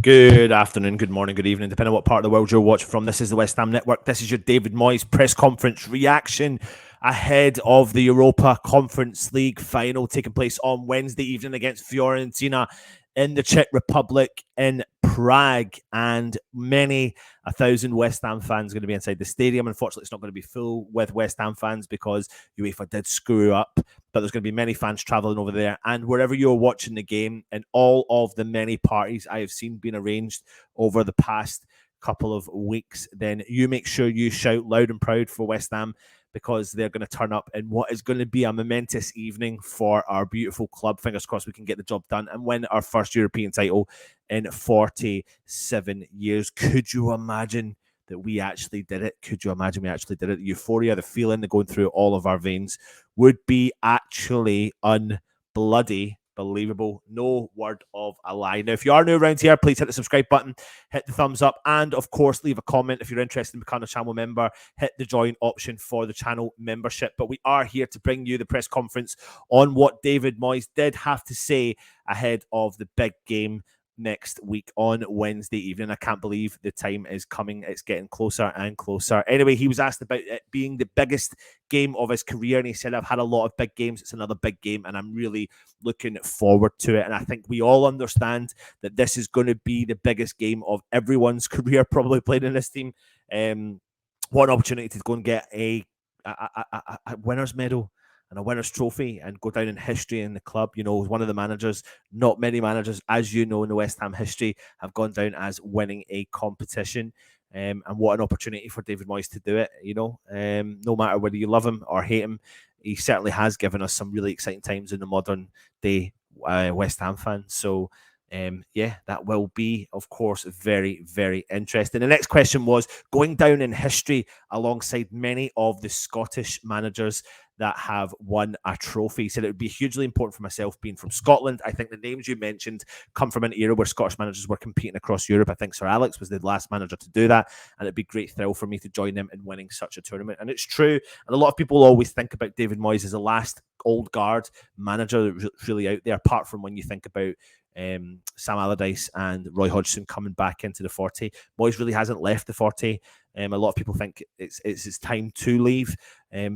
Good afternoon, good morning, good evening, depending on what part of the world you're watching from. This is the West Ham Network. This is your David Moyes press conference reaction ahead of the Europa Conference League final taking place on Wednesday evening against Fiorentina in the Czech Republic in Prague. And a thousand West Ham fans are going to be inside the stadium. Unfortunately, it's not going to be full with West Ham fans because UEFA did screw up. But there's going to be many fans traveling over there. And wherever you're watching the game, and all of the many parties I have seen being arranged over the past couple of weeks, then you make sure you shout loud and proud for West Ham, because they're going to turn up in what is going to be a momentous evening for our beautiful club. Fingers crossed we can get the job done and win our first European title in 47 years. Could you imagine that we actually did it? Could you imagine we actually did it? The euphoria, the feeling that going through all of our veins would be actually unbloody believable. No word of a lie. Now, if you are new around here, please hit the subscribe button, hit the thumbs up, and of course, leave a comment if you're interested in becoming a channel member. Hit the join option for the channel membership. But we are here to bring you the press conference on what David Moyes did have to say ahead of the big game next week on Wednesday evening. I can't believe the time is coming. It's getting closer and closer. Anyway, he was asked about it being the biggest game of his career, and he said, I've had a lot of big games. It's another big game, and I'm really looking forward to it. And I think we all understand that this is going to be the biggest game of everyone's career, probably playing in this team. What an opportunity to go and get a winner's medal and a winner's trophy and go down in history in the club. You know, one of the managers, not many managers, as you know, in the West Ham history, have gone down as winning a competition. And what an opportunity for David Moyes to do it, you know. No matter whether you love him or hate him, he certainly has given us some really exciting times in the modern day West Ham fans. So, yeah, that will be, of course, very, very interesting. The next question was going down in history alongside many of the Scottish managers that have won a trophy. He said it would be hugely important for myself being from Scotland. I think the names you mentioned come from an era where Scottish managers were competing across Europe. I think Sir Alex was the last manager to do that, and it'd be a great thrill for me to join them in winning such a tournament. And it's true, and a lot of people always think about David Moyes as the last old guard manager that's really out there, apart from when you think about Sam Allardyce and Roy Hodgson coming back into the 40. Moyes really hasn't left the 40. A lot of people think it's his time to leave.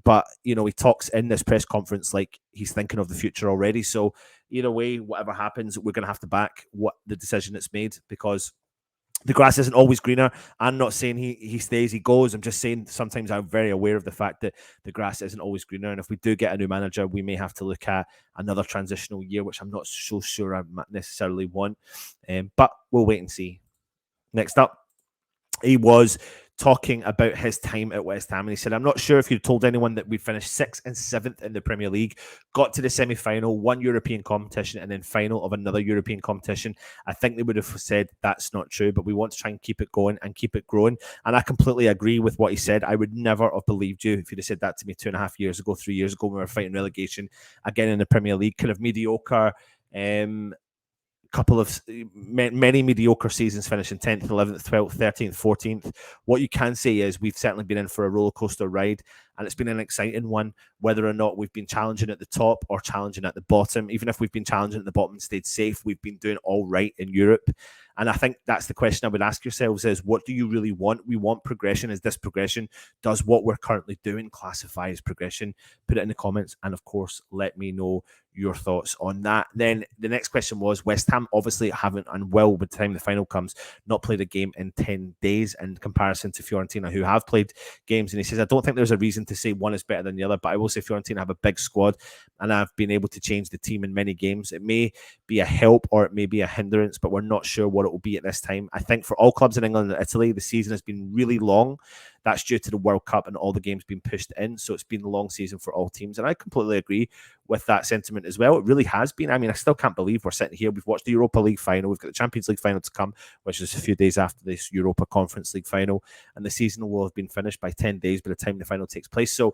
But, you know, he talks in this press conference like he's thinking of the future already. So either way, whatever happens, we're going to have to back what the decision that's made, because the grass isn't always greener. I'm not saying he stays, he goes. I'm just saying sometimes I'm very aware of the fact that the grass isn't always greener. And if we do get a new manager, we may have to look at another transitional year, which I'm not so sure I necessarily want. But we'll wait and see. Next up, he was talking about his time at West Ham, and he said, I'm not sure if you'd told anyone that we finished 6th and 7th in the Premier League, got to the semi-final, won European competition, and then final of another European competition, I think they would have said that's not true, but we want to try and keep it going and keep it growing. And I completely agree with what he said. I would never have believed you if you'd have said that to me 2.5 years ago, 3 years ago, when we were fighting relegation again in the Premier League. Kind of mediocre, couple of many mediocre seasons, finishing 10th, 11th, 12th, 13th, 14th. What you can say is we've certainly been in for a roller coaster ride, and it's been an exciting one, whether or not we've been challenging at the top or challenging at the bottom. Even if we've been challenging at the bottom and stayed safe, we've been doing all right in Europe. And I think that's the question I would ask yourselves is, what do you really want? We want progression. Is this progression? Does what we're currently doing classify as progression? Put it in the comments, and of course, let me know your thoughts on that. Then the next question was, West Ham obviously haven't, and will by the time the final comes, not played a game in 10 days in comparison to Fiorentina, who have played games. And he says, I don't think there's a reason to say one is better than the other, but I will say Fiorentina have a big squad, and I've been able to change the team in many games. It may be a help or it may be a hindrance, but we're not sure what it will be at this time. I think for all clubs in England and Italy, the season has been really long. That's due to the World Cup and all the games being pushed in. So it's been a long season for all teams. And I completely agree with that sentiment as well. It really has been. I mean, I still can't believe we're sitting here. We've watched the Europa League final. We've got the Champions League final to come, which is a few days after this Europa Conference League final. And the season will have been finished by 10 days by the time the final takes place. So,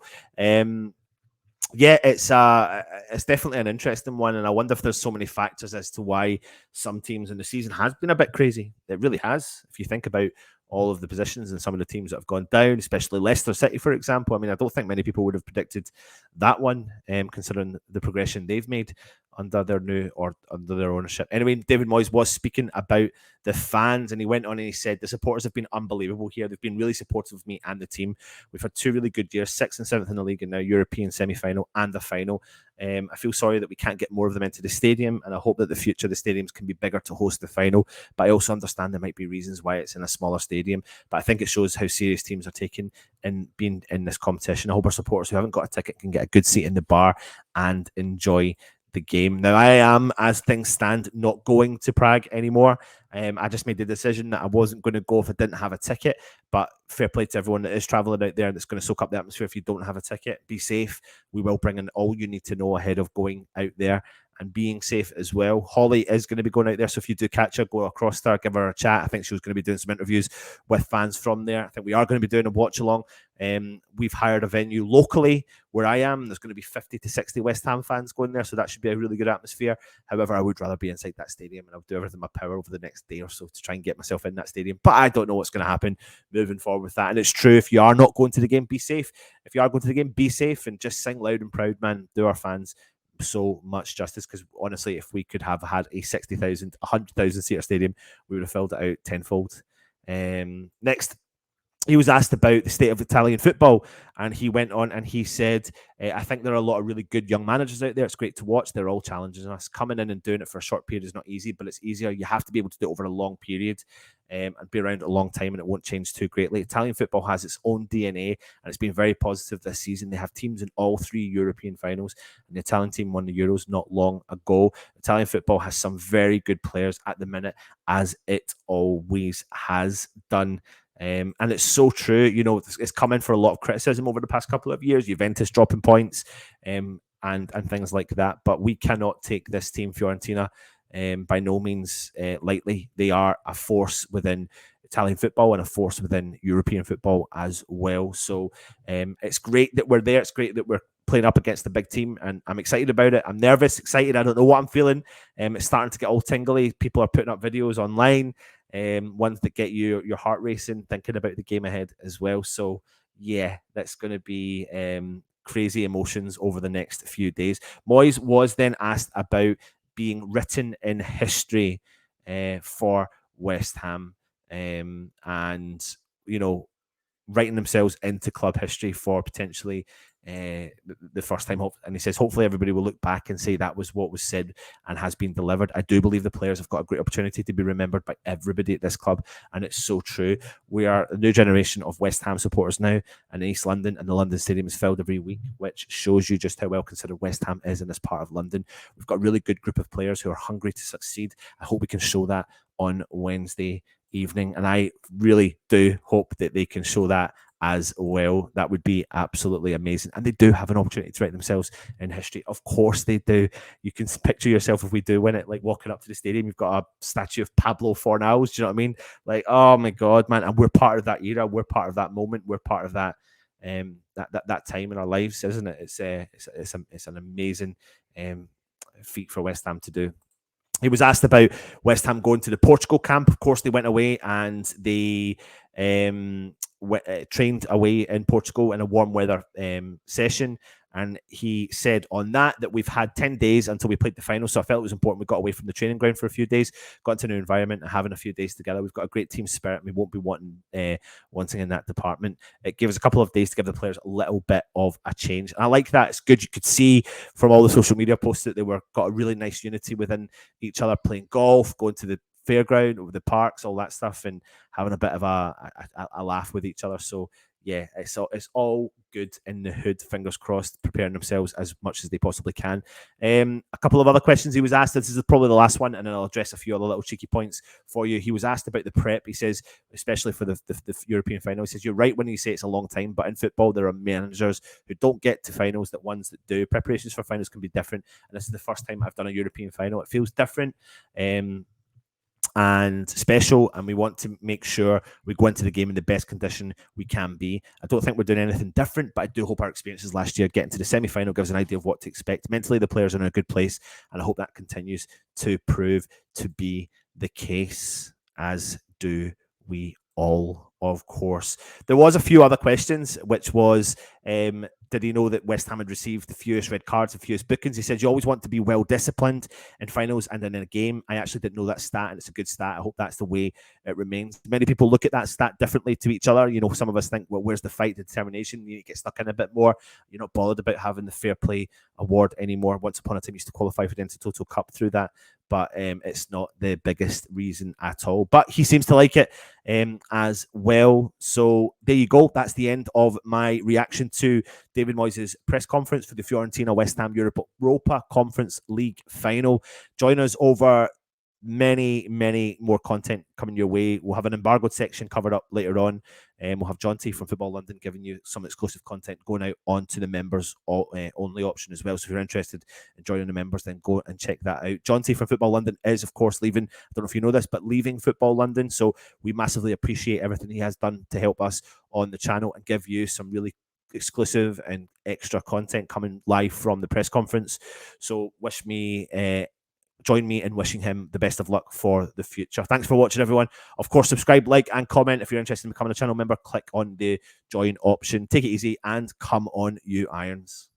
yeah, it's definitely an interesting one, and I wonder if there's so many factors as to why some teams in the season has been a bit crazy. It really has. If you think about all of the positions and some of the teams that have gone down, especially Leicester City, for example. I mean, I don't think many people would have predicted that one, considering the progression they've made under their ownership. Anyway, David Moyes was speaking about the fans, and he went on and he said, the supporters have been unbelievable here. They've been really supportive of me and the team. We've had 2 really good years, 6th and 7th in the league, and now European semi-final and the final. I feel sorry that we can't get more of them into the stadium, and I hope that the future the stadiums can be bigger to host the final. But I also understand there might be reasons why it's in a smaller stadium. But I think it shows how serious teams are taking in being in this competition. I hope our supporters who haven't got a ticket can get a good seat in the bar and enjoy the game. Now, I am, as things stand, not going to Prague anymore. I just made the decision that I wasn't going to go if I didn't have a ticket. But fair play to everyone that is travelling out there and that's going to soak up the atmosphere if you don't have a ticket. Be safe. We will bring in all you need to know ahead of going out there and being safe as well. Holly is going to be going out there, so if you do catch her, go across there, give her a chat. I think she was going to be doing some interviews with fans from there. I think we are going to be doing a watch along. We've hired a venue locally where I am. There's going to be 50 to 60 West Ham fans going there, so that should be a really good atmosphere. However, I would rather be inside that stadium, and I'll do everything in my power over the next day or so to try and get myself in that stadium. But I don't know what's going to happen moving forward with that. And it's true, if you are not going to the game, be safe. If you are going to the game, be safe and just sing loud and proud, man. Do our fans so much justice, because honestly, if we could have had a 60,000, 100,000 seater stadium, we would have filled it out tenfold. Next, he was asked about the state of Italian football, and he went on and he said, I think there are a lot of really good young managers out there. It's great to watch. They're all challenging us. Coming in and doing it for a short period is not easy, but it's easier. You have to be able to do it over a long period and be around a long time, and it won't change too greatly. Italian football has its own DNA, and it's been very positive this season. They have teams in all 3 European finals, and the Italian team won the Euros not long ago. Italian football has some very good players at the minute, as it always has done. And it's so true. You know, it's come in for a lot of criticism over the past couple of years. Juventus dropping points and things like that. But we cannot take this team, Fiorentina, by no means lightly. They are a force within Italian football and a force within European football as well. So it's great that we're there. It's great that we're playing up against the big team, and I'm excited about it. I'm nervous, excited. I don't know what I'm feeling. It's starting to get all tingly. People are putting up videos online. Ones that get your heart racing, thinking about the game ahead as well. So yeah, that's going to be crazy emotions over the next few days. Moyes was then asked about being written in history for West Ham, and you know, writing themselves into club history for potentially the first time. And he says, hopefully everybody will look back and say that was what was said and has been delivered. I do believe the players have got a great opportunity to be remembered by everybody at this club, and it's so true. We are a new generation of West Ham supporters now, and in East London, and the London Stadium is filled every week, which shows you just how well considered West Ham is in this part of London. We've got a really good group of players who are hungry to succeed. I hope we can show that on Wednesday evening, and I really do hope that they can show that as well. That would be absolutely amazing. And they do have an opportunity to write themselves in history. Of course they do. You can picture yourself, if we do win it, like walking up to the stadium, you've got a statue of Pablo Fornals. Do you know what I mean? Like, oh my God, man. And we're part of that era. We're part of that moment. We're part of that that time in our lives, isn't it? It's an amazing feat for West Ham to do. He was asked about West Ham going to the Portugal camp. Of course, they went away and they trained away in Portugal in a warm weather session. And he said on that we've had 10 days until we played the final. So I felt it was important we got away from the training ground for a few days, got into a new environment and having a few days together. We've got a great team spirit and we won't be wanting in that department. It gave us a couple of days to give the players a little bit of a change. And I like that. It's good. You could see from all the social media posts that they got a really nice unity within each other, playing golf, going to the fairground, over the parks, all that stuff, and having a bit of a laugh with each other. So yeah, it's all good in the hood, fingers crossed, preparing themselves as much as they possibly can. A couple of other questions he was asked. This is probably the last one, and then I'll address a few other little cheeky points for you. He was asked about the prep. He says, especially for the European final, he says, you're right when you say it's a long time, but in football, there are managers who don't get to finals, that ones that do. Preparations for finals can be different, and this is the first time I've done a European final. It feels different. And special, and we want to make sure we go into the game in the best condition we can be. I don't think we're doing anything different, but I do hope our experiences last year getting to the semi-final gives an idea of what to expect. Mentally, the players are in a good place, and I hope that continues to prove to be the case, as do we all, of course. There was a few other questions, which was Did he know that West Ham had received the fewest red cards and fewest bookings? He said, you always want to be well disciplined in finals and in a game. I actually didn't know that stat, and it's a good stat. I hope that's the way it remains. Many people look at that stat differently to each other. You know, some of us think, well, where's the fight, the determination? You get stuck in a bit more. You're not bothered about having the fair play award anymore. Once upon a time, you used to qualify for the Intertoto Cup through that, but it's not the biggest reason at all. But he seems to like it as well. So there you go. That's the end of my reaction to David Moyes' press conference for the Fiorentina West Ham Europa Conference League final. Join us over many more content coming your way. We'll have an embargoed section covered up later on, and we'll have John T from Football London giving you some exclusive content going out onto the members only option as well. So if you're interested in joining the members, then go and check that out. John T from Football London is, of course, leaving. I don't know if you know this, but leaving Football London. So we massively appreciate everything he has done to help us on the channel and give you some really exclusive and extra content coming live from the press conference. So join me in wishing him the best of luck for the future. Thanks for watching, everyone. Of course, subscribe, like, and comment. If you're interested in becoming a channel member, click on the join option. Take it easy and come on, you Irons.